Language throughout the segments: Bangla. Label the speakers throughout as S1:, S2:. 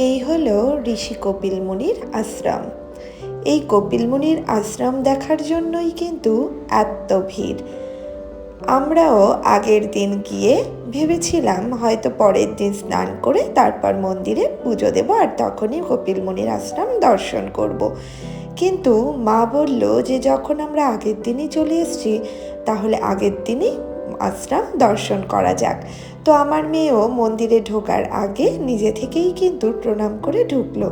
S1: এই হলো ঋষি কপিল মুনির আশ্রম। এই কপিল মুনির আশ্রম দেখার জন্যই কিন্তু এত ভিড়। আমরাও আগের দিন গিয়ে ভেবেছিলাম হয়তো পরের দিন স্নান করে তারপর মন্দিরে পুজো দেব আর তখনই কপিল মুনির আশ্রম দর্শন করব। কিন্তু মা বলল যে যখন আমরা আগের দিনই চলে এসেছি তাহলে আগের দিনই আশ্রম দর্শন করা যাক। তো আমার মেয়েও মন্দিরে ঢোকার আগে নিজে থেকেই কিন্তু প্রণাম করে ঢুকলো।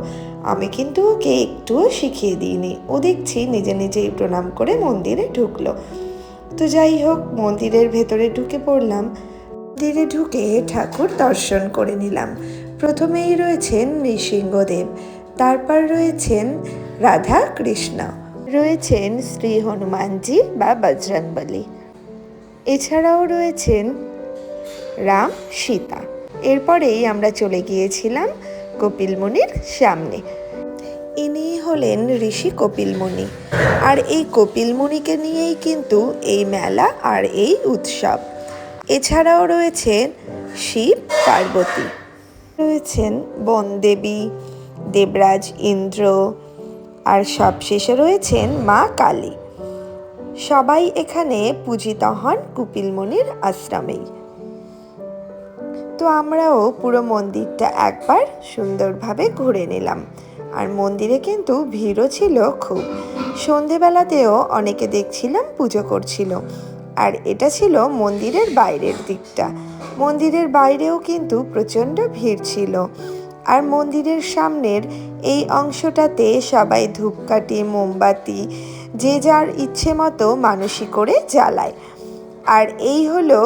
S1: আমি কিন্তু ওকে একটুও শিখিয়ে দিইনি, ও দেখছি নিজে নিজেই প্রণাম করে মন্দিরে ঢুকলো। তো যাই হোক, মন্দিরের ভেতরে ঢুকে পড়লাম। মন্দিরে ঢুকে ঠাকুর দর্শন করে নিলাম। প্রথমেই রয়েছেন নৃসিংহদেব, তারপর রয়েছেন রাধা কৃষ্ণ, রয়েছেন শ্রী হনুমানজি বা বজরংবলী, এছাড়াও রয়েছেন রাম সীতা। এরপরেই আমরা চলে গিয়েছিলাম কপিল মুনির সামনে। ইনি হলেন ঋষি কপিল মুনি, আর এই কপিল মুনিকে নিয়েই কিন্তু এই মেলা আর এই উৎসব। এছাড়াও রয়েছেন শিব পার্বতী, রয়েছেন বনদেবী, দেবরাজ ইন্দ্র, আর সবশেষে রয়েছেন মা কালী। সবাই এখানে পূজিত হন কপিল মুনির আশ্রমেই। তো আমরাও পুরো মন্দিরটা একবার সুন্দরভাবে ঘুরে নিলাম। আর মন্দিরে কিন্তু ভিড়ও ছিল খুব। সন্ধেবেলাতেও অনেকে দেখছিলাম পুজো করছিল। আর এটা ছিল মন্দিরের বাইরের দিকটা। মন্দিরের বাইরেও কিন্তু প্রচণ্ড ভিড় ছিল। আর মন্দিরের সামনের এই অংশটাতে সবাই ধূপকাঠি, মোমবাতি যে যার ইচ্ছে মতো মানসি করে জ্বালায়। আর এই হলো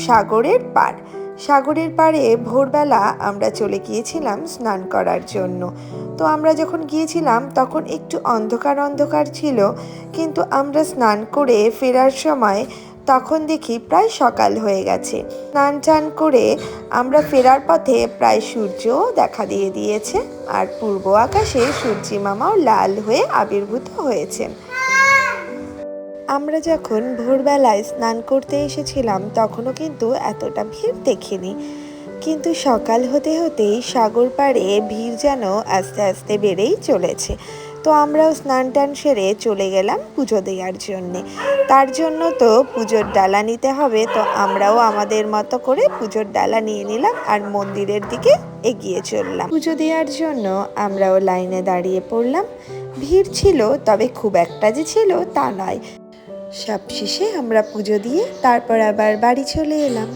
S1: সাগরের পাড়। সাগরের পাড়ে ভোরবেলা আমরা চলে গিয়েছিলাম স্নান করার জন্য। তো আমরা যখন গিয়েছিলাম তখন একটু অন্ধকার অন্ধকার ছিল, কিন্তু আমরা স্নান করে ফেরার সময় তখন দেখি প্রায় সকাল হয়ে গেছে। স্নান টান করে আমরা ফেরার পথে প্রায় সূর্যও দেখা দিয়ে দিয়েছে, আর পূর্ব আকাশে সূর্যি মামাও লাল হয়ে আবির্ভূত হয়েছেন। আমরা যখন ভোরবেলায় স্নান করতে এসেছিলাম তখনও কিন্তু এতটা ভিড় দেখিনি, কিন্তু সকাল হতে হতেই সাগর পাড়ে ভিড় যেন আস্তে আস্তে বেড়েই চলেছে। তো আমরাও স্নান টান সেরে চলে গেলাম পুজো দেওয়ার জন্যে। তার জন্য তো পুজোর ডালা নিতে হবে, তো আমরাও আমাদের মতো করে পুজোর ডালা নিয়ে নিলাম আর মন্দিরের দিকে এগিয়ে চললাম। পুজো দেওয়ার জন্য আমরাও লাইনে দাঁড়িয়ে পড়লাম। ভিড় ছিল, তবে খুব একটা যে ছিল তা নয়। সবশেষে আমরা পুজো দিয়ে তারপর আবার বাড়ি চলে এলাম।